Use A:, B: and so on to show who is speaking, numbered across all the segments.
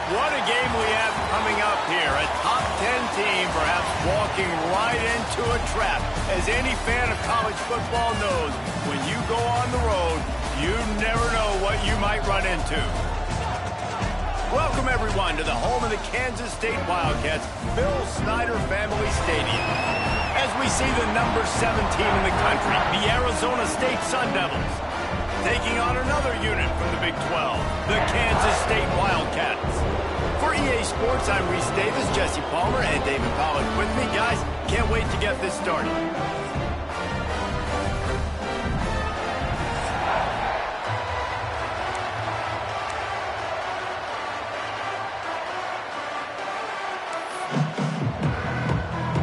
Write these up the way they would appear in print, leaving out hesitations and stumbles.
A: What a game we have coming up here. A top 10 team perhaps walking right into a trap. As any fan of college football knows, when you go on the road, you never know what you might run into. Welcome, everyone, to the home of the Kansas State Wildcats, Bill Snyder Family Stadium. As we see the number 7 team in the country, the Arizona State Sun Devils, taking on another unit from the Big 12, the Kansas State Wildcats. For EA Sports, I'm Reese Davis, Jesse Palmer, and David Pollack with me. Guys, can't wait to get this started.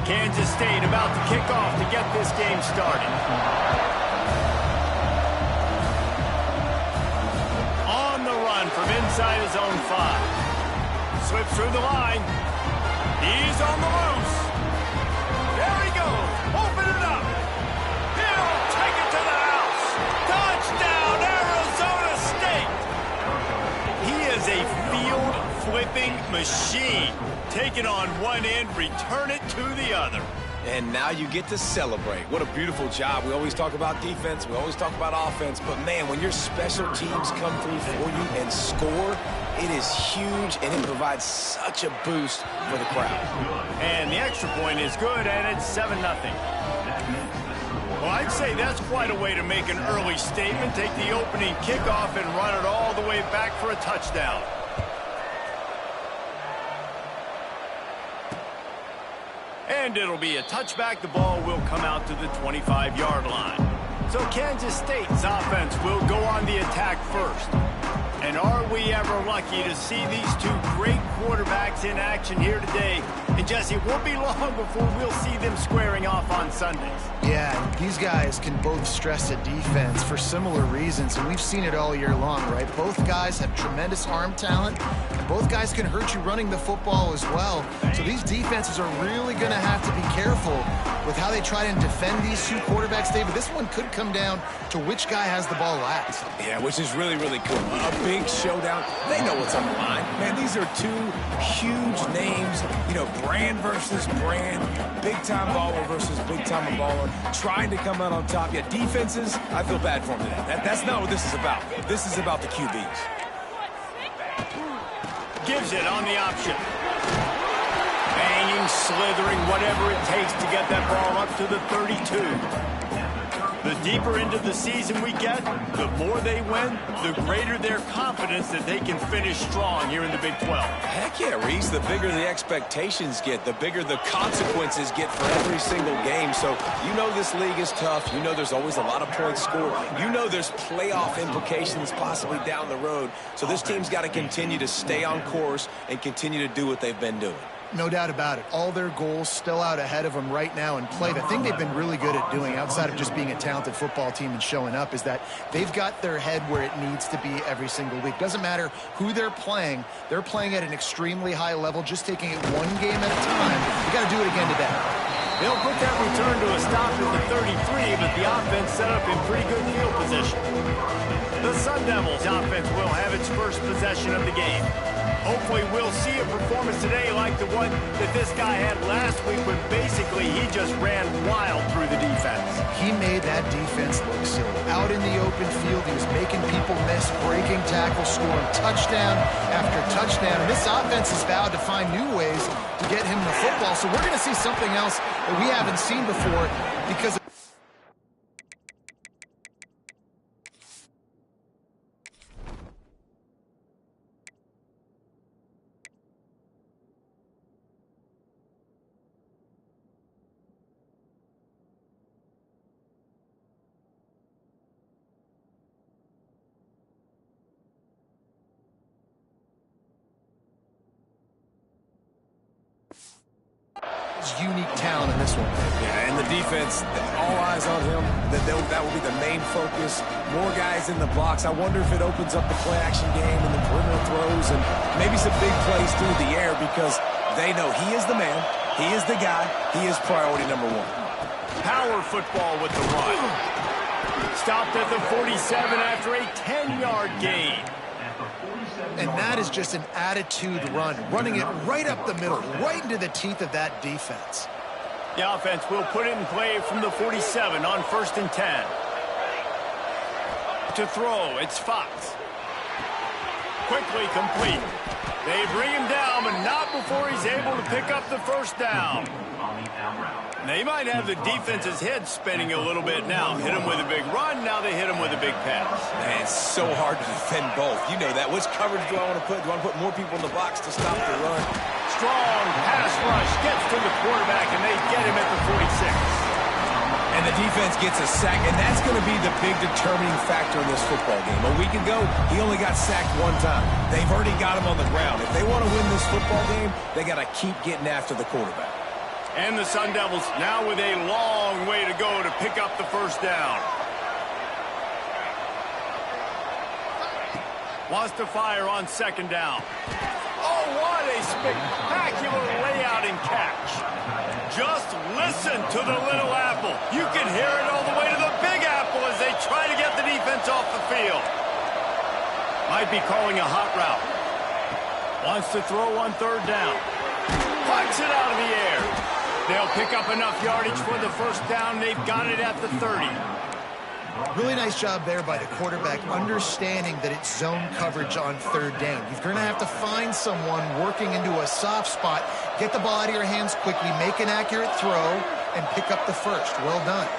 A: Kansas State about to kick off to get this game started. On the run from inside his own 5. Slips through the line. He's on the loose. There he goes. Open it up. He'll take it to the house. Touchdown, Arizona State. He is a field-flipping machine. Take it on one end, return it to the other.
B: And now you get to celebrate. What a beautiful job. We always talk about defense. We always talk about offense. But, man, when your special teams come through for you and score, it is huge, and it provides such a boost for the crowd.
A: And the extra point is good, and it's 7-0. Well, I'd say that's quite a way to make an early statement. Take the opening kickoff and run it all the way back for a touchdown. And it'll be a touchback. The ball will come out to the 25-yard line. So Kansas State's offense will go on the attack first. And are we ever lucky to see these two great quarterbacks in action here today? And Jesse, it won't be long before we'll see them squaring off on Sundays.
C: Yeah, these guys can both stress a defense for similar reasons, and we've seen it all year long, right? Both guys have tremendous arm talent, and both guys can hurt you running the football as well. So these defenses are really going to have to be careful with how they try and defend these two quarterbacks, David. This one could come down to which guy has the ball last.
B: Yeah, which is really, really cool. A big showdown. They know what's on the line. Man, these are two huge names, you know, brand versus brand, big-time baller versus big-time baller, trying to come out on top. Yeah, defenses, I feel bad for them today. That's not what this is about. This is about the QBs.
A: Gives it on the option. Banging, slithering, whatever it takes to get that ball up to the 32. The deeper into the season we get, the more they win, the greater their confidence that they can finish strong here in the Big 12.
B: Heck yeah, Reese. The bigger the expectations get, the bigger the consequences get for every single game. So you know this league is tough. You know there's always a lot of points scored. You know there's playoff implications possibly down the road. So this team's got to continue to stay on course and continue to do what they've been doing.
C: No doubt about it. All their goals still out ahead of them right now in play. The thing they've been really good at doing, outside of just being a talented football team and showing up, is that they've got their head where it needs to be every single week. Doesn't matter who they're playing at an extremely high level, just taking it one game at a time. You got to do it again today.
A: They'll put that return to a stop at the 33, but the offense set up in pretty good field position. The Sun Devils offense will have its first possession of the game. Hopefully we'll see a performance today like the one that this guy had last week when basically he just ran wild through the defense.
C: He made that defense look silly. Out in the open field, he was making people miss, breaking tackles, scoring touchdown after touchdown. And this offense has vowed to find new ways to get him the football. So we're going to see something else that we haven't seen before because unique talent in this one.
B: Yeah, and the defense, all eyes on him. That will be the main focus. More guys in the box. I wonder if it opens up the play-action game and the perimeter throws and maybe some big plays through the air because they know he is the man, he is the guy, he is priority number one.
A: Power football with the run. Stopped at the 47 after a 10-yard gain.
C: And that is just an attitude run, running it right up the middle, right into the teeth of that defense.
A: The offense will put it in play from the 47 on 1st and 10. To throw, it's Fox. Quickly complete. They bring him down, but not before he's able to pick up the first down. They might have the defense's head spinning a little bit now. Hit him with a big run, now they hit him with a big pass.
B: Man, it's so hard to defend both. You know that. Which coverage do I want to put? Do I want to put more people in the box to stop the run?
A: Strong pass rush gets to the quarterback, and they get him at the 46.
B: And the defense gets a sack, and that's going to be the big determining factor in this football game. A week ago, he only got sacked one time. They've already got him on the ground. If they want to win this football game, they got to keep getting after the quarterback.
A: And the Sun Devils now with a long way to go to pick up the first down. Wants to fire on 2nd down. Oh, what a spectacular layout and catch. Just listen to the Little Apple. You can hear it all the way to the Big Apple as they try to get the defense off the field. Might be calling a hot route. Wants to throw on 3rd down. Punts it out of the air. They'll pick up enough yardage for the first down. They've got it at the 30.
C: Really nice job there by the quarterback, understanding that it's zone coverage on 3rd down. You're going to have to find someone working into a soft spot, get the ball out of your hands quickly, make an accurate throw, and pick up the first. Well done.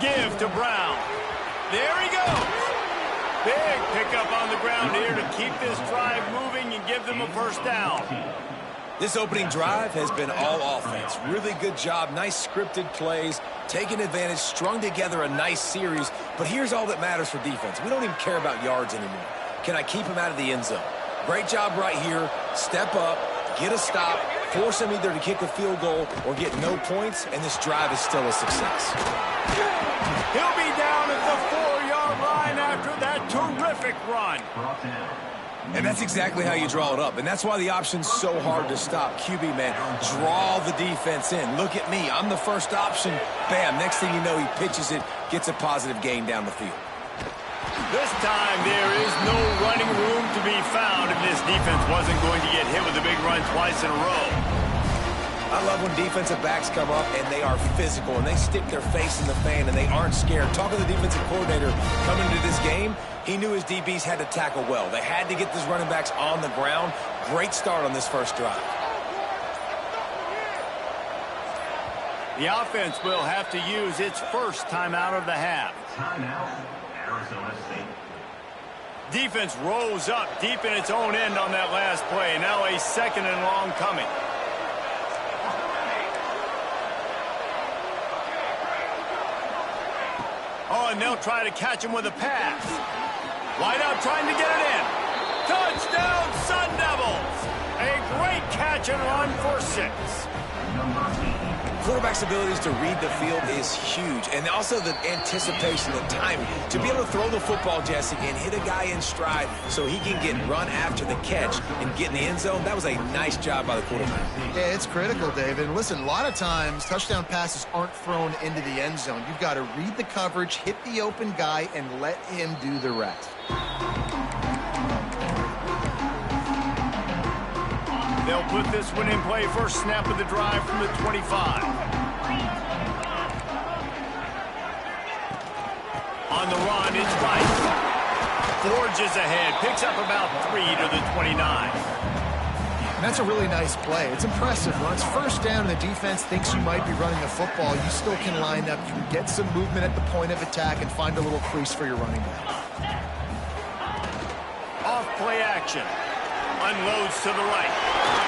A: Give to Brown. There he goes. Big pickup on the ground here to keep this drive moving and give them a first down.
B: This opening drive has been all offense. Really good job, nice scripted plays, taking advantage, strung together a nice series. But here's all that matters for defense. We don't even care about yards anymore. Can I keep him out of the end zone? Great job right here. Step up, get a stop, force him either to kick a field goal or get no points, and this drive is still a success.
A: He'll be down at the 4-yard line after that terrific run.
B: And that's exactly how you draw it up. And that's why the option's so hard to stop. QB, man, draw the defense in. Look at me. I'm the first option. Bam. Next thing you know, he pitches it, gets a positive gain down the field.
A: This time, there is no running room to be found if this defense wasn't going to get hit with a big run twice in a row.
B: I love when defensive backs come up and they are physical and they stick their face in the fan and they aren't scared. Talking to the defensive coordinator coming into this game, he knew his DBs had to tackle well. They had to get these running backs on the ground. Great start on this first drive.
A: The offense will have to use its first timeout of the half.
D: Timeout, Arizona State.
A: Defense rose up deep in its own end on that last play. Now a 2nd and long coming. Oh, and they'll try to catch him with a pass. Wide out trying to get it in. Touchdown, Sun Devils. A great catch and run for 6.
B: Quarterback's abilities to read the field is huge. And also the anticipation, the timing. To be able to throw the football, Jesse, and hit a guy in stride so he can get run after the catch and get in the end zone, that was a nice job by the quarterback.
C: Yeah, it's critical, David. And listen, a lot of times touchdown passes aren't thrown into the end zone. You've got to read the coverage, hit the open guy, and let him do the rest.
A: They'll put this one in play. First snap of the drive from the 25. On the run, it's Rice. Forges ahead, picks up about 3 to the 29.
C: And that's a really nice play. It's impressive. When it's first down and the defense thinks you might be running the football, you still can line up. You can get some movement at the point of attack and find a little crease for your running back.
A: Off play action. Unloads to the right.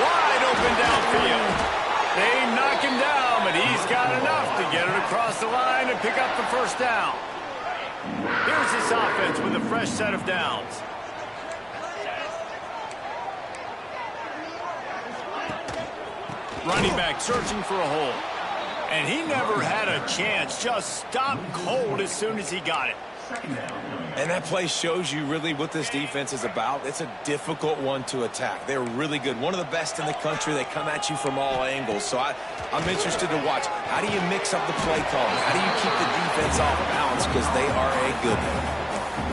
A: Wide open downfield. They knock him down, but he's got enough to get it across the line and pick up the first down. Here's this offense with a fresh set of downs. running back searching for a hole. And he never had a chance. Just stopped cold as soon as he got it.
B: And that play shows you really what this defense is about. It's a difficult one to attack. They're really good. One of the best in the country. They come at you from all angles. So I'm interested to watch. How do you mix up the play calling? How do you keep the defense off balance? Because they are a good one.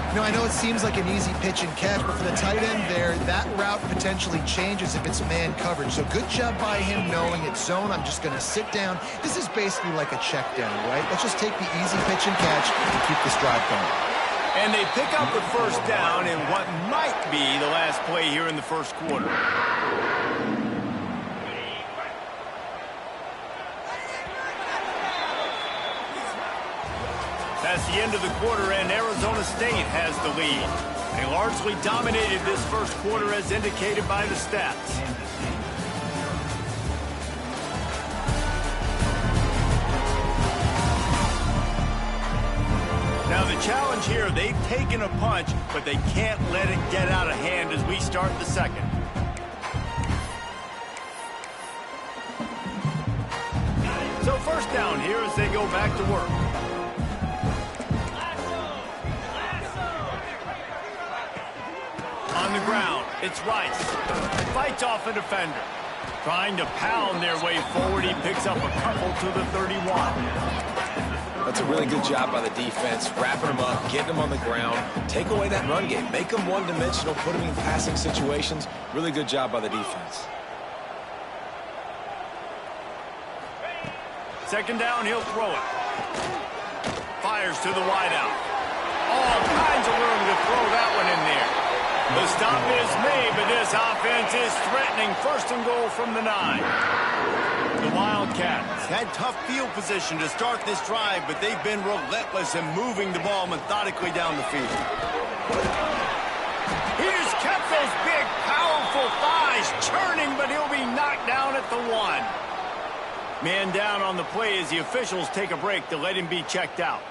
C: You know, I know it seems like an easy pitch and catch, but for the tight end there, that route potentially changes if it's man coverage. So good job by him knowing it's zone. I'm just going to sit down. This is basically like a check down, right? Let's just take the easy pitch and catch and keep this drive going.
A: And they pick up the first down in what might be the last play here in the first quarter. That's the end of the quarter, and Arizona State has the lead. They largely dominated this first quarter as indicated by the stats. Now the challenge here, they've taken a punch, but they can't let it get out of hand as we start the second. So first down here as they go back to work. On the ground, it's Rice. Fights off a defender. Trying to pound their way forward, he picks up a couple to the 31.
B: That's a really good job by the defense, wrapping them up, getting them on the ground, take away that run game, make them one-dimensional, put them in passing situations. Really good job by the defense.
A: Second down, he'll throw it. Fires to the wideout. All kinds of room to throw that one in there. The stop is made, but this offense is threatening. First and goal from the 9. The Wildcats had tough field position to start this drive, but they've been relentless in moving the ball methodically down the field. He just kept those big, powerful thighs churning, but he'll be knocked down at the 1. Man down on the play as the officials take a break to let him be checked out.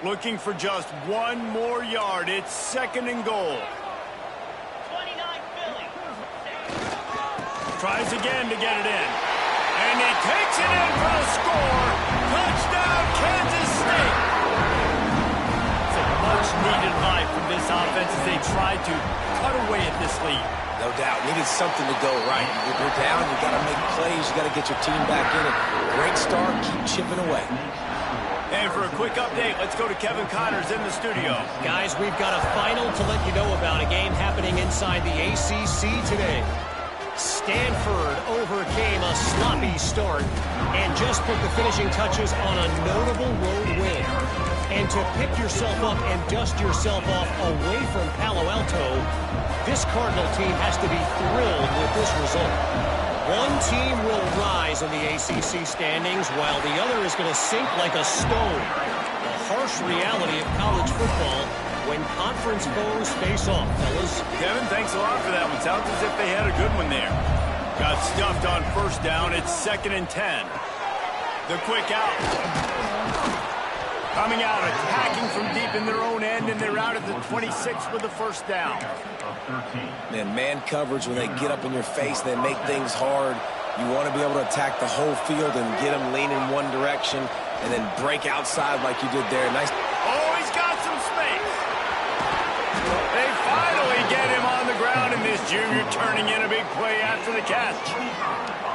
A: Looking for just one more yard. It's second and goal. Tries again to get it in. And he takes it in for a score. Touchdown, Kansas State. It's a much-needed life from this offense as they try to cut away at this lead.
B: No doubt. Needed something to go right. You're down, you got to make plays, you got to get your team back in it. Great start, keep chipping away.
A: And for a quick update, let's go to Kevin Connors in the studio.
E: Guys, we've got a final to let you know about, a game happening inside the ACC today. Stanford overcame a sloppy start and just put the finishing touches on a notable road win. And to pick yourself up and dust yourself off away from Palo Alto, this Cardinal team has to be thrilled with this result. One team will rise in the ACC standings while the other is going to sink like a stone. The harsh reality of college football when conference foes face off, fellas.
A: Kevin, thanks a lot for that one. Sounds as if they had a good one there. Got stuffed on first down. It's second and 10. The quick out. Coming out, attacking from deep in their own end, and they're out at the 26 with the first down.
B: Man coverage, when they get up in your face, they make things hard. You want to be able to attack the whole field and get them leaning one direction and then break outside like you did there. Nice.
A: Oh, he's got some space. They finally get him on the ground, and this junior turning in a big play after the catch.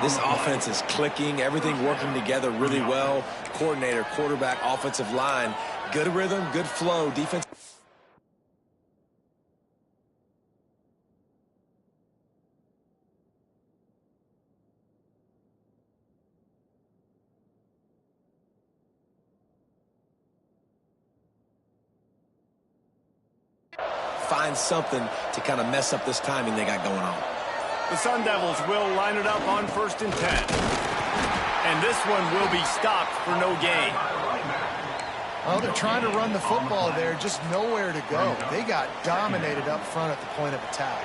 B: This offense is clicking, everything working together really well. Coordinator, quarterback, offensive line, good rhythm, good flow, defense. Find something to kind of mess up this timing they got going on.
A: The Sun Devils will line it up on first and 10. And this one will be stopped for no gain.
C: Well, they're trying to run the football there, just nowhere to go. They got dominated up front at the point of attack.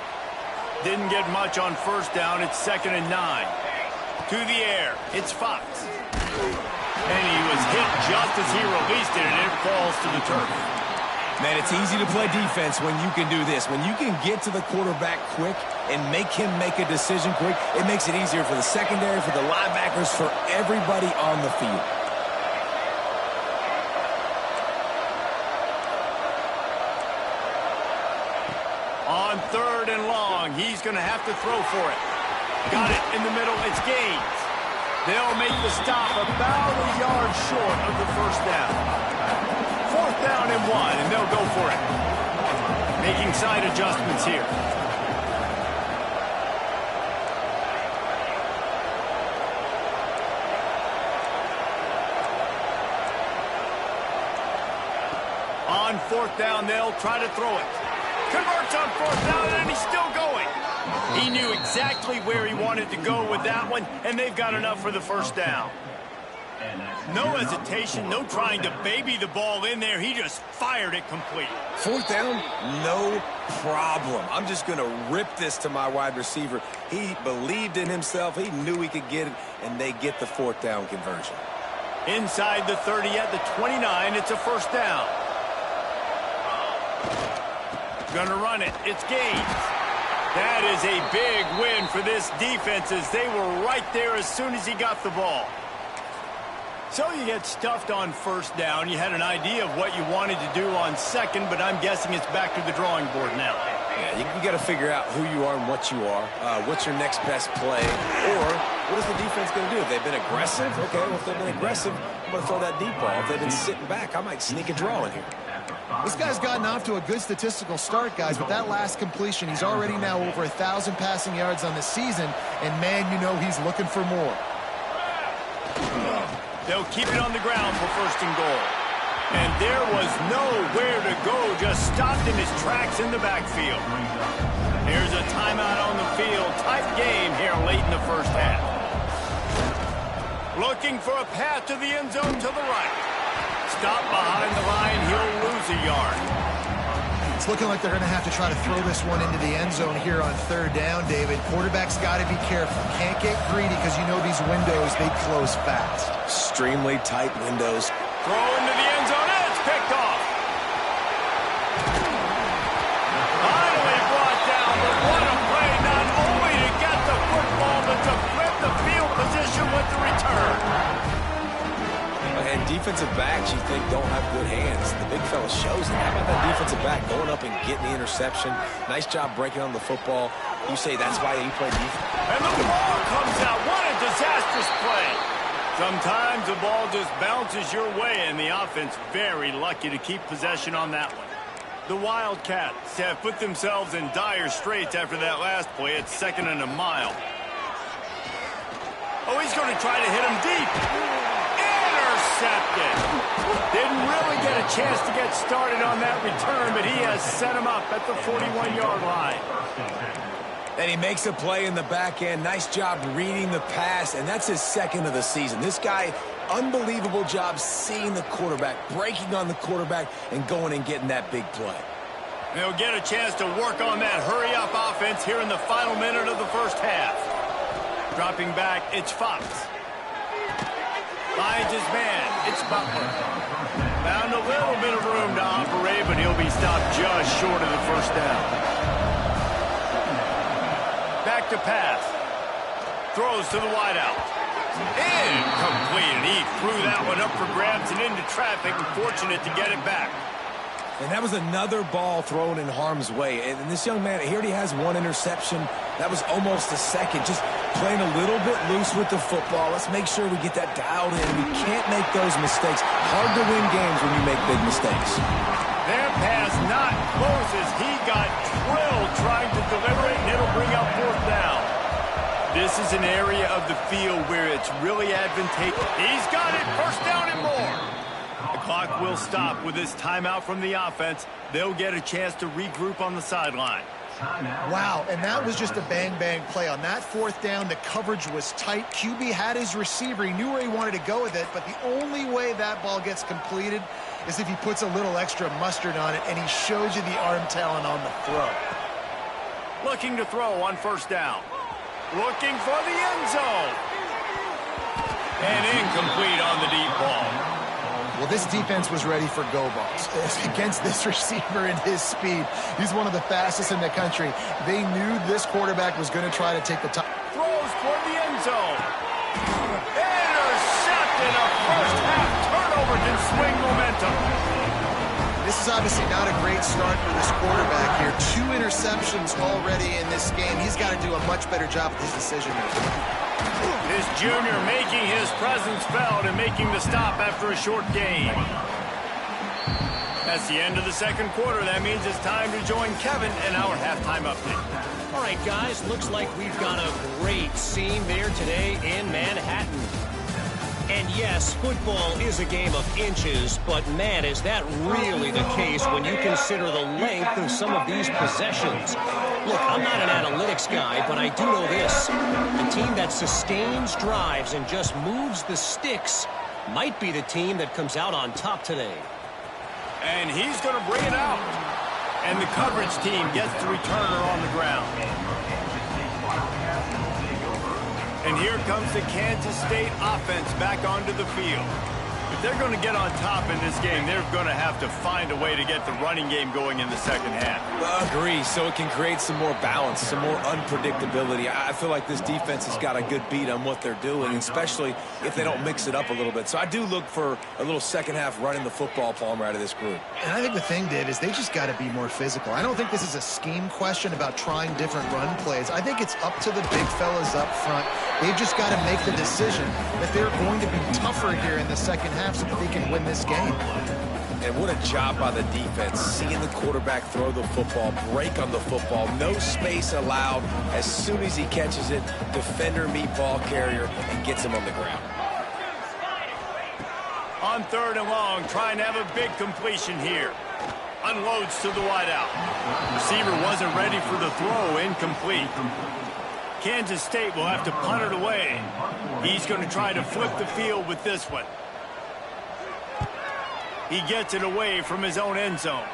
A: Didn't get much on first down. It's second and 9. To the air, it's Fox. And he was hit just as he released it, and it falls to the turf.
B: Man, it's easy to play defense when you can do this. When you can get to the quarterback quick and make him make a decision quick, it makes it easier for the secondary, for the linebackers, for everybody on the field.
A: On 3rd and long, he's going to have to throw for it. Got it in the middle. It's Gaines. They'll make the stop about a yard short of the first down. 4th down and 1, and they'll go for it. Making side adjustments here. On 4th down, they'll try to throw it. Converts on 4th down, and he's still going. He knew exactly where he wanted to go with that one, and they've got enough for the first down. No hesitation, no trying to baby the ball in there. He just fired it complete.
B: 4th down, no problem. I'm just going to rip this to my wide receiver. He believed in himself. He knew he could get it, and they get the 4th down conversion.
A: Inside the 30 at the 29, it's a first down. Gonna run it. It's Gaines. That is a big win for this defense as they were right there as soon as he got the ball. So you get stuffed on 1st down. You had an idea of what you wanted to do on 2nd, but I'm guessing it's back to the drawing board now.
B: Yeah, you got to figure out who you are and what you are. What's your next best play? Or what is the defense going to do? If they've been aggressive, okay, well, if they've been aggressive, I'm going to throw that deep ball. If they've been sitting back, I might sneak a draw in here.
C: This guy's gotten off to a good statistical start, guys, but that last completion, he's already now over 1,000 passing yards on the season, and man, you know he's looking for more.
A: They'll keep it on the ground for 1st and goal. And there was nowhere to go, just stopped in his tracks in the backfield. Here's a timeout on the field. Tight game here late in the first half. Looking for a path to the end zone to the right. Stop behind the line, he'll lose a yard.
C: It's looking like they're going to have to try to throw this one into the end zone here on 3rd down, David. Quarterback's got to be careful. Can't get greedy because you know these windows, they close fast.
B: Extremely tight windows.
A: Throw into the end zone, and it's picked off. Finally brought down, but what a play, not only to get the football, but to flip the field position with the return.
B: And defensive backs, you think, don't have good hands. The big fella shows it. How about that defensive back going up and getting the interception? Nice job breaking on the football. You say that's why you play defense.
A: And the ball comes out. What a disastrous play. Sometimes the ball just bounces your way, and the offense very lucky to keep possession on that one. The Wildcats have put themselves in dire straits after that last play. It's 2nd and a mile. Oh, he's going to try to hit him deep. Intercepted. Didn't really get a chance to get started on that return, but he has set him up at the 41-yard line.
B: And he makes a play in the back end. Nice job reading the pass, and that's his 2nd of the season. This guy, unbelievable job seeing the quarterback, breaking on the quarterback, and going and getting that big play.
A: They'll get a chance to work on that hurry-up offense here in the final minute of the first half. Dropping back, it's Fox. Finds his man. It's Butler. Found a little bit of room to operate, but he'll be stopped just short of the first down. Back to pass. Throws to the wideout. Incomplete. He threw that one up for grabs and into traffic. Fortunate to get it back.
B: And that was another ball thrown in harm's way. And this young man, he already has 1 interception. That was almost a 2nd. Just playing a little bit loose with the football. Let's make sure we get that dialed in. We can't make those mistakes. Hard to win games when you make big mistakes.
A: Their pass not close as he got drilled trying to deliver it, and it'll bring up 4th down. This is an area of the field where it's really advantageous. He's got it. 1st down and more. The clock will stop with this timeout from the offense. They'll get a chance to regroup on the sideline.
C: Wow, and that was just a bang-bang play. On that 4th down, the coverage was tight. QB had his receiver. He knew where he wanted to go with it, but the only way that ball gets completed is if he puts a little extra mustard on it, and he shows you the arm talent on the throw.
A: Looking to throw on 1st down. Looking for the end zone. And incomplete on the deep ball.
C: Well, this defense was ready for go balls. Against this receiver and his speed, he's one of the fastest in the country. They knew this quarterback was going to try to take the top.
A: Throws toward the end zone. Intercepted. A first half turnover can swing momentum.
C: This is obviously not a great start for this quarterback here. 2 interceptions already in this game. He's got to do a much better job with his decision making.
A: This junior making his presence felt and making the stop after a short gain. That's the end of the second quarter. That means it's time to join Kevin in our halftime update.
E: All right, guys, looks like we've got a great scene there today in Manhattan. And yes, football is a game of inches, but man, is that really the case when you consider the length of some of these possessions. Look, I'm not an analytics guy, but I do know this. The team that sustains drives and just moves the sticks might be the team that comes out on top today.
A: And he's going to bring it out. And the coverage team gets the returner on the ground. And here comes the Kansas State offense back onto the field. If they're going to get on top in this game, they're going to have to find a way to get the running game going in the second half.
B: Agree, so it can create some more balance, some more unpredictability. I feel like this defense has got a good beat on what they're doing, especially if they don't mix it up a little bit. So I do look for a little second half running the football, Palmer, out of this group.
C: And I think the thing, Dave, is they just got to be more physical. I don't think this is a scheme question about trying different run plays. I think it's up to the big fellas up front. They've just got to make the decision that they're going to be tougher here in the second half so that they can win this game.
B: And what a job by the defense, seeing the quarterback throw the football, break on the football, no space allowed. As soon as he catches it, defender meet ball carrier and gets him on the ground.
A: On 3rd and long, trying to have a big completion here. Unloads to the wideout. Receiver wasn't ready for the throw, incomplete. Kansas State will have to punt it away. He's going to try to flip the field with this one. He gets it away from his own end zone.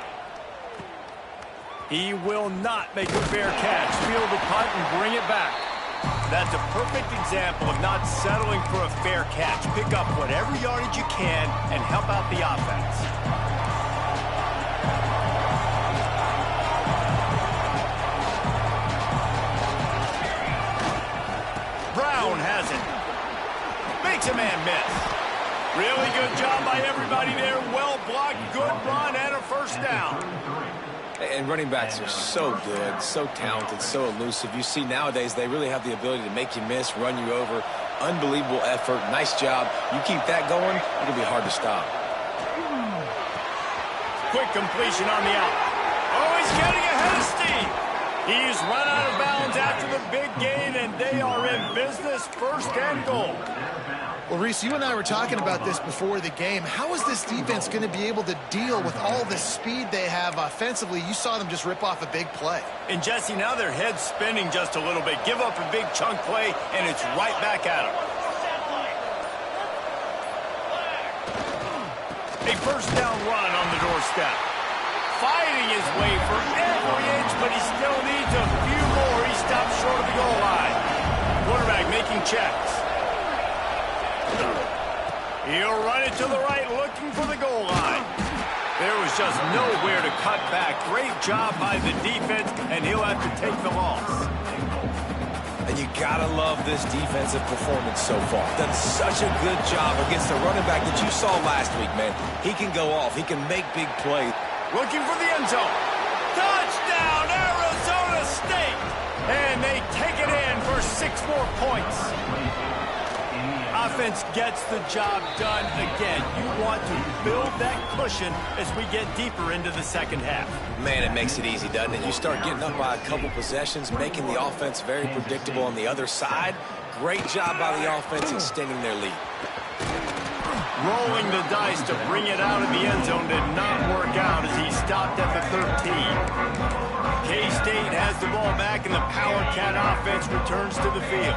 A: He will not make a fair catch. Field the punt and bring it back. That's a perfect example of not settling for a fair catch. Pick up whatever yardage you can and help out the offense. Brown has it. Makes a man miss. Really good job by everybody there. Well blocked, good run, and a first down.
B: And running backs are so good, so talented, so elusive. You see nowadays they really have the ability to make you miss, run you over. Unbelievable effort. Nice job. You keep that going, it'll be hard to stop.
A: Quick completion on the out. Oh, he's getting ahead of steam. He's run out of bounds after the big gain, and they are in business, 1st and goal.
C: Well, Reese, you and I were talking about this before the game. How is this defense going to be able to deal with all the speed they have offensively? You saw them just rip off a big play.
A: And, Jesse, now their head's spinning just a little bit. Give up a big chunk play, and it's right back at them. A first down run on the doorstep. Fighting his way for every inch, but he still needs a few more. He stops short of the goal line. Quarterback making checks. He'll run it to the right, looking for the goal line. There was just nowhere to cut back. Great job by the defense, and he'll have to take the loss.
B: And you gotta love this defensive performance so far. Done such a good job against the running back that you saw last week, man. He can go off. He can make big plays.
A: Looking for the end zone. Touchdown, Arizona State! And they take it in for 6 more points. Offense gets the job done again. You want to build that cushion as we get deeper into the second half.
B: Man, it makes it easy, doesn't it? You start getting up by a couple possessions, making the offense very predictable on the other side. Great job by the offense extending their lead.
A: Rolling the dice to bring it out of the end zone did not work out as he stopped at the 13. K-State has the ball back in the Power Bearcat offense returns to the field.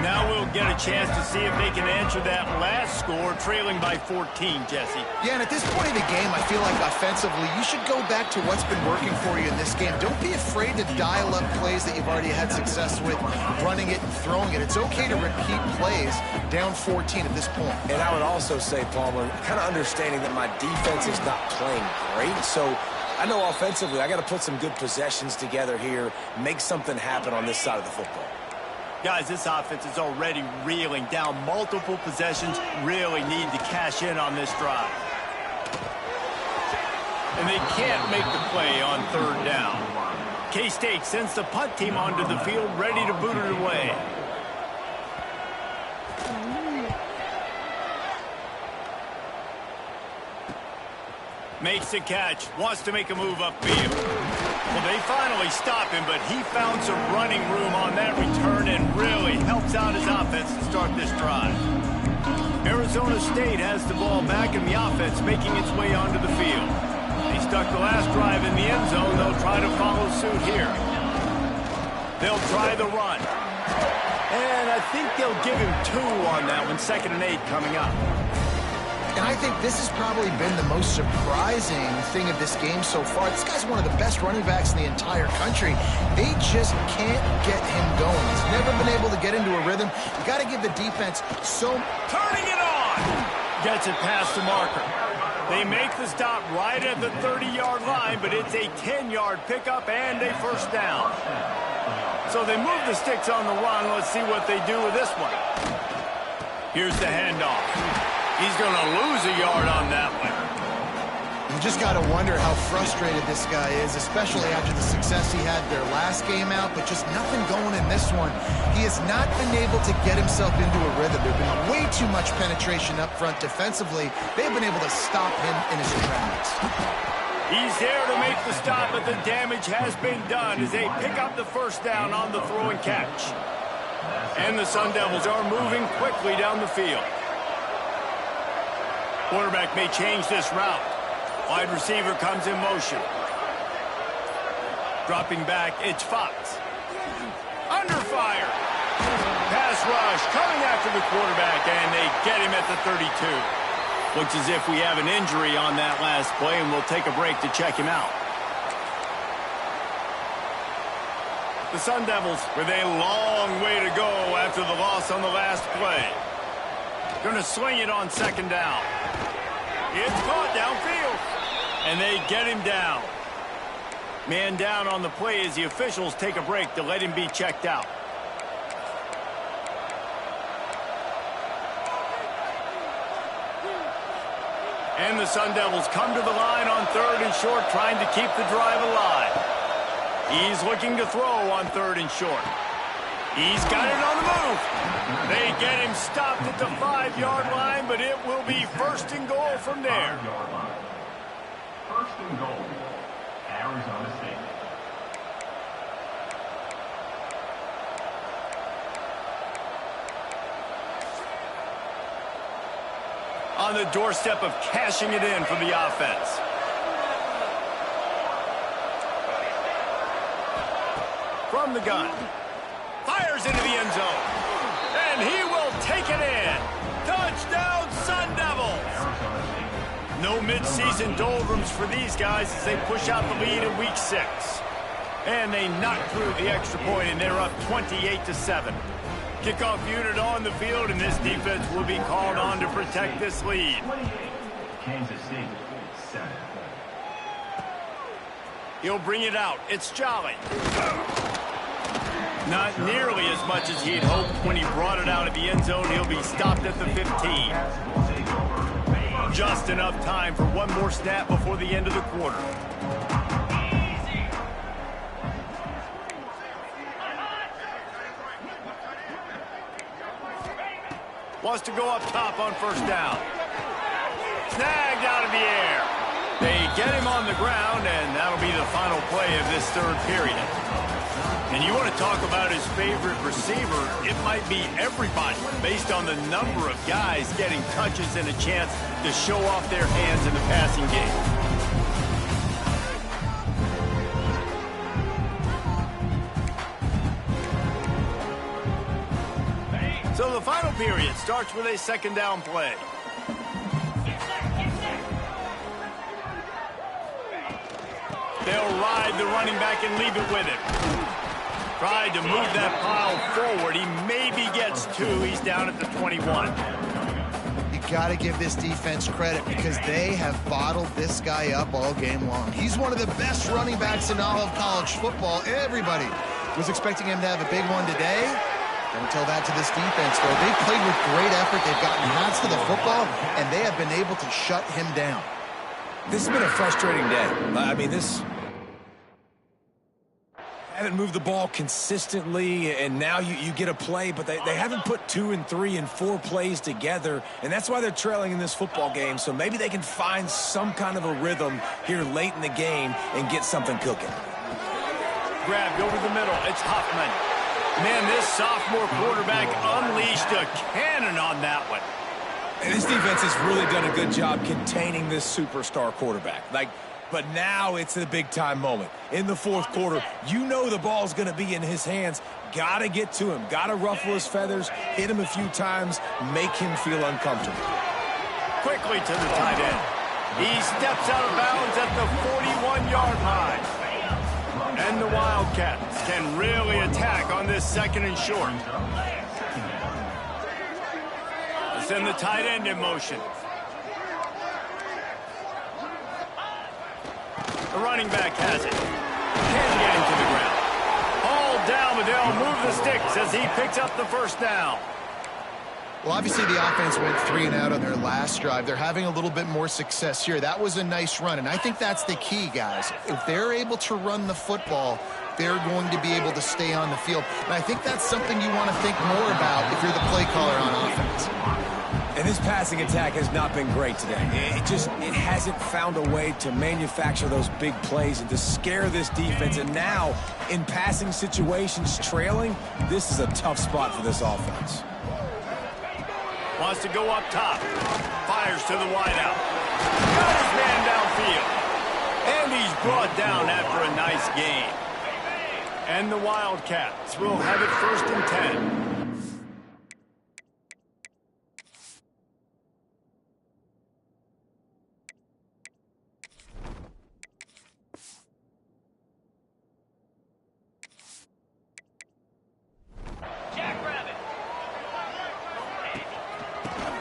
A: Now we'll get a chance to see if they can answer that last score, trailing by 14, Jesse.
C: Yeah, and at this point in the game, I feel like offensively, you should go back to what's been working for you in this game. Don't be afraid to dial up plays that you've already had success with, running it and throwing it. It's okay to repeat plays down 14 at this point.
B: And I would also say, Palmer, kind of understanding that my defense is not playing great, so I know offensively I got to put some good possessions together here, make something happen on this side of the football.
A: Guys, this offense is already reeling down multiple possessions, really need to cash in on this drive. And they can't make the play on third down. K-State sends the punt team onto the field, ready to boot it away. Makes the catch, wants to make a move upfield. Well, they finally stop him, but he found some running room on that return and really helps out his offense to start this drive. Arizona State has the ball back in the offense, making its way onto the field. They stuck the last drive in the end zone. They'll try to follow suit here. They'll try the run. And I think they'll give him 2 on that one, 2nd and 8 coming up.
C: And I think this has probably been the most surprising thing of this game so far. This guy's one of the best running backs in the entire country. They just can't get him going. He's never been able to get into a rhythm. You got to give the defense so...
A: Turning it on! Gets it past the marker. They make the stop right at the 30-yard line, but it's a 10-yard pickup and a first down. So they move the sticks on the run. Let's see what they do with this one. Here's the handoff. He's going to lose a yard on that one.
C: You just got to wonder how frustrated this guy is, especially after the success he had their last game out, but just nothing going in this one. He has not been able to get himself into a rhythm. There's been way too much penetration up front defensively. They've been able to stop him in his tracks.
A: He's there to make the stop, but the damage has been done as they pick up the first down on the throw and catch. And the Sun Devils are moving quickly down the field. Quarterback may change this route. Wide receiver comes in motion. Dropping back, it's Fox. Under fire. Pass rush coming after the quarterback, and they get him at the 32. Looks as if we have an injury on that last play, and we'll take a break to check him out. The Sun Devils with a long way to go after the loss on the last play. Going to swing it on 2nd down. It's caught downfield. And they get him down. Man down on the play as the officials take a break to let him be checked out. And the Sun Devils come to the line on 3rd and short, trying to keep the drive alive. He's looking to throw on 3rd and short. He's got it on the move. They get him stopped at the 5-yard line, but it will be 1st and goal from there.
D: 1st and goal, Arizona State.
A: On the doorstep of cashing it in for the offense. From the gun. Fires into the end zone. And he will take it in. Touchdown, Sun Devils. No midseason doldrums for these guys as they push out the lead in week 6. And they knock through the extra point, and they're up 28-7. Kickoff unit on the field, and this defense will be called on to protect this lead.
D: Kansas State, 7.
A: He'll bring it out. It's Jolly. Not nearly as much as he'd hoped when he brought it out of the end zone. He'll be stopped at the 15. Just enough time for one more snap before the end of the quarter. Wants to go up top on 1st down. Snagged out of the air. They get him on the ground, and that'll be the final play of this 3rd period. And you want to talk about his favorite receiver, it might be everybody based on the number of guys getting touches and a chance to show off their hands in the passing game. So the final period starts with a second down play. They'll ride the running back and leave it with him. Tried to move that pile forward. He maybe gets 2. He's down at the 21.
C: You got to give this defense credit because they have bottled this guy up all game long. He's one of the best running backs in all of college football. Everybody was expecting him to have a big one today. Don't tell that to this defense, though. They've played with great effort. They've gotten hands to the football, and they have been able to shut him down.
B: This has been a frustrating day. I mean, haven't moved the ball consistently, and now you get a play, but they haven't put 2 and 3 and 4 plays together, and that's why they're trailing in this football game. So maybe they can find some kind of a rhythm here late in the game and get something cooking.
A: Grabbed over the middle. It's Huffman. Man, this sophomore quarterback unleashed a cannon on that one.
B: And this defense has really done a good job containing this superstar quarterback. But now it's a big-time moment. In the fourth quarter, you know the ball's going to be in his hands. Got to get to him. Got to ruffle his feathers, hit him a few times, make him feel uncomfortable.
A: Quickly to the tight end. He steps out of bounds at the 41-yard line. And the Wildcats can really attack on this second and short. Send the tight end in motion. The running back has it. Can't get him to the ground. All down, but they'll move the sticks as he picks up the first down.
C: Well, obviously the offense went 3 and out on their last drive. They're having a little bit more success here. That was a nice run, and I think that's the key, guys. If they're able to run the football, they're going to be able to stay on the field. And I think that's something you want to think more about if you're the play caller on offense.
B: And this passing attack has not been great today. It hasn't found a way to manufacture those big plays and to scare this defense. And now, in passing situations, trailing, this is a tough spot for this offense.
A: Wants to go up top. Fires to the wideout. Got his man downfield. And he's brought down after a nice gain. And the Wildcats will have it 1st and 10.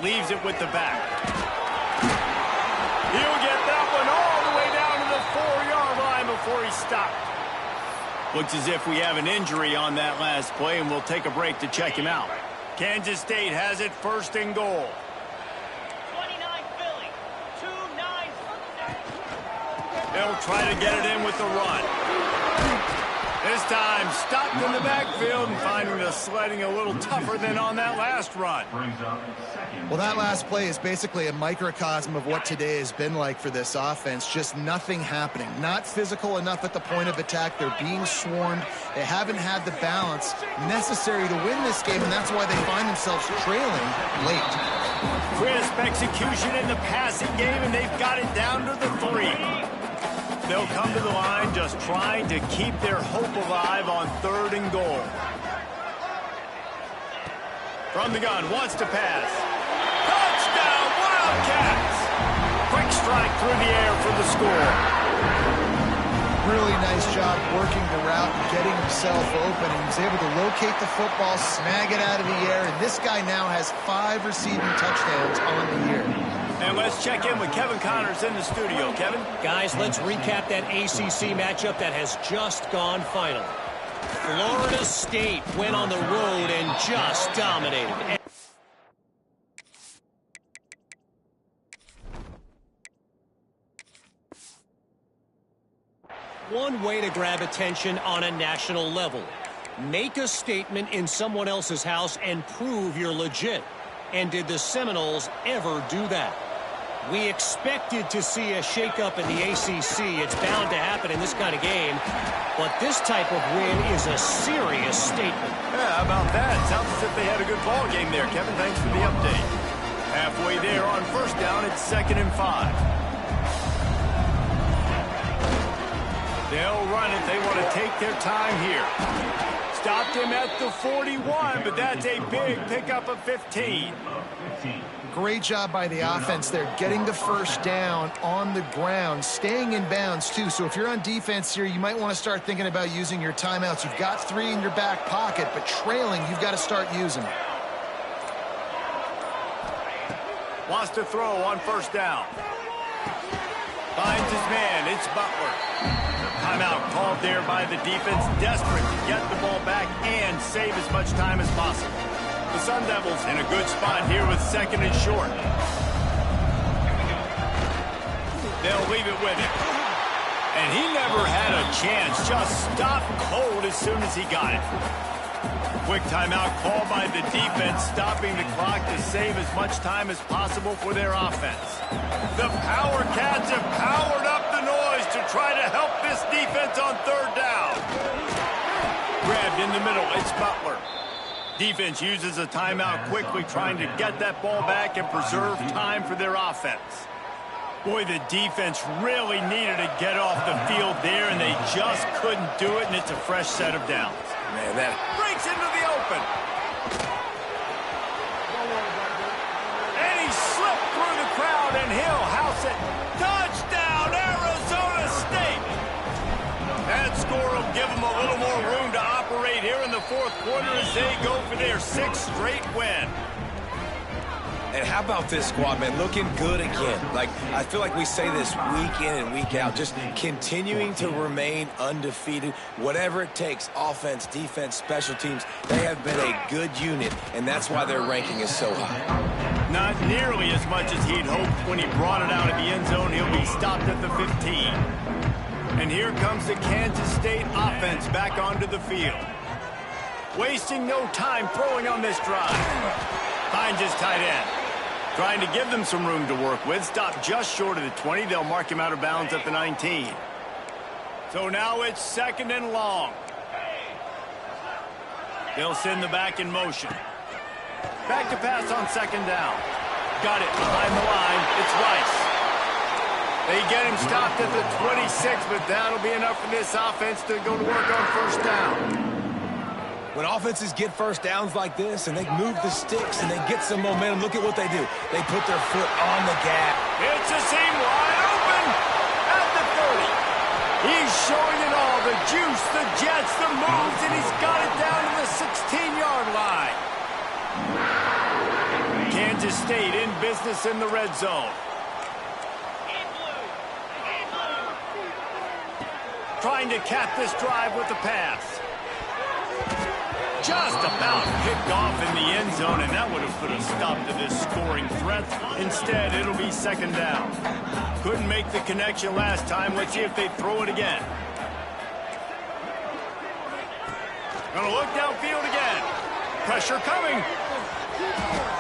A: Leaves it with the back. He'll get that one all the way down to the 4-yard line before he stopped. Looks as if we have an injury on that last play, and we'll take a break to check him out. Kansas State has it 1st and goal.
F: 29 Philly, 2-9.
A: They'll try to get it in with the run. This time, stopped in the backfield and finding the sledding a little tougher than on that last run.
C: Well, that last play is basically a microcosm of what today has been like for this offense. Just nothing happening. Not physical enough at the point of attack. They're being swarmed. They haven't had the balance necessary to win this game, and that's why they find themselves trailing late.
A: Crisp execution in the passing game, and they've got it down to the 3. They'll come to the line just trying to keep their hope alive on 3rd and goal. From the gun, wants to pass. Touchdown, Wildcats! Quick strike through the air for the score.
C: Really nice job working the route and getting himself open. And he was able to locate the football, snag it out of the air, and this guy now has 5 receiving touchdowns on the year.
A: And let's check in with Kevin Connors in the studio. Kevin?
E: Guys, let's recap that ACC matchup that has just gone final. Florida State went on the road and just dominated. One way to grab attention on a national level. Make a statement in someone else's house and prove you're legit. And did the Seminoles ever do that? We expected to see a shakeup in the ACC. It's bound to happen in this kind of game. But this type of win is a serious statement.
A: Yeah, how about that? Sounds as if they had a good ball game there, Kevin. Thanks for the update. Halfway there on 1st down, it's 2nd and 5. They'll run it. They want to take their time here. stopped him at the 41, but that's a big pickup of 15.
C: Great job by the offense there, getting the first down on the ground, staying in bounds too. So if you're on defense here, you might want to start thinking about using your timeouts. You've got 3 in your back pocket, but trailing, you've got to start using them.
A: Wants to throw on first down. Finds his man. It's Butler. Timeout called there by the defense, desperate to get the ball back and save as much time as possible. The Sun Devils in a good spot here with 2nd and short. They'll leave it with him. And he never had a chance. Just stopped cold as soon as he got it. Quick timeout call by the defense, stopping the clock to save as much time as possible for their offense. The Power Cats have powered up the noise to try to help this defense on 3rd down. Grabbed in the middle, it's Butler. Defense uses a timeout quickly, trying to get that ball back and preserve time for their offense. Boy, the defense really needed to get off the field there, and they just couldn't do it, and it's a fresh set of downs.
B: Man, that
A: Breaks into the open. And he slipped through the crowd, and he'll house it. Touchdown, Arizona State! That score will give them a little more room to operate here in the 4th quarter as they go for their 6th straight win.
B: And how about this squad, man? Looking good again. Like, I feel like we say this week in and week out, just continuing to remain undefeated. Whatever it takes, offense, defense, special teams, they have been a good unit, and that's why their ranking is so high.
A: Not nearly as much as he'd hoped when he brought it out of the end zone. He'll be stopped at the 15. And here comes the Kansas State offense back onto the field. Wasting no time throwing on this drive. Finds his tight end. Trying to give them some room to work with. Stopped just short of the 20. They'll mark him out of bounds at the 19. So now it's 2nd and long. They'll send the back in motion. Back to pass on 2nd down. Got it behind the line. It's Rice. They get him stopped at the 26, but that'll be enough for this offense to go to work on first down.
B: When offenses get first downs like this and they move the sticks and they get some momentum, look at what they do. They put their foot on the gas.
A: It's a seam wide open at the 30. He's showing it all, the juice, the jets, the moves, and he's got it down to the 16-yard line. Kansas State in business in the red zone. Trying to cap this drive with the pass. Just about picked off in the end zone, and that would have put a stop to this scoring threat. Instead, it'll be 2nd down. Couldn't make the connection last time. Let's see if they throw it again. Gonna look downfield again. Pressure coming.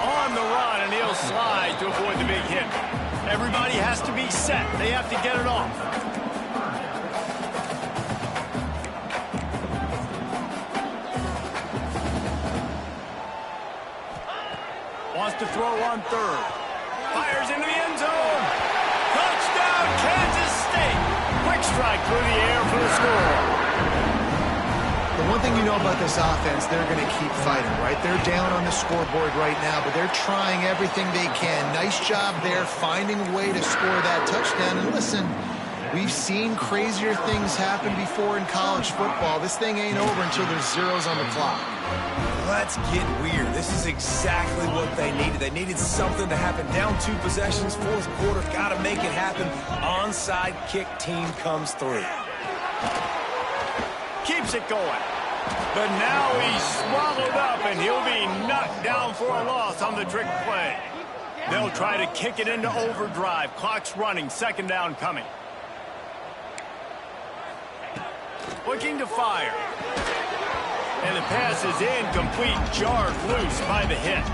A: On the run, and he'll slide to avoid the big hit. Everybody has to be set. They have to get it off. Wants to throw on 3rd. Fires into the end zone. Touchdown, Kansas State. Quick strike through the air for the score.
C: The one thing you know about this offense, they're going to keep fighting, right? They're down on the scoreboard right now, but they're trying everything they can. Nice job there, finding a way to score that touchdown. And listen, we've seen crazier things happen before in college football. This thing ain't over until there's zeros on the clock.
B: Let's get weird. This is exactly what they needed. They needed something to happen. Down 2 possessions, 4th quarter, got to make it happen. Onside kick team comes through.
A: Keeps it going. But now he's swallowed up, and he'll be knocked down for a loss on the trick play. They'll try to kick it into overdrive. Clock's running. 2nd down coming. Looking to fire. And the pass is incomplete, jarred loose by the hit.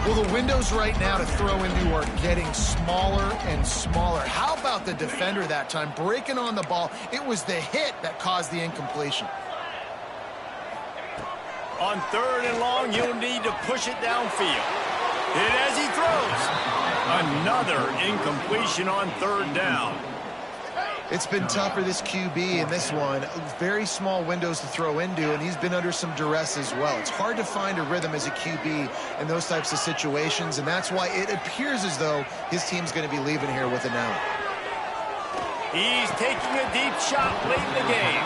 C: Well, the windows right now to throw into are getting smaller and smaller. How about the defender that time, breaking on the ball? It was the hit that caused the incompletion.
A: On 3rd and long, you'll need to push it downfield. Hit as he throws. Another incompletion on 3rd down.
C: It's been tough for this QB in this one. Very small windows to throw into, and he's been under some duress as well. It's hard to find a rhythm as a QB in those types of situations, and that's why it appears as though his team's going to be leaving here with an out.
A: He's taking a deep shot late in the game.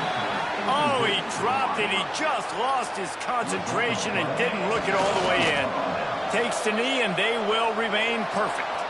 A: Oh, he dropped it. He just lost his concentration and didn't look it all the way in. Takes the knee, and they will remain perfect.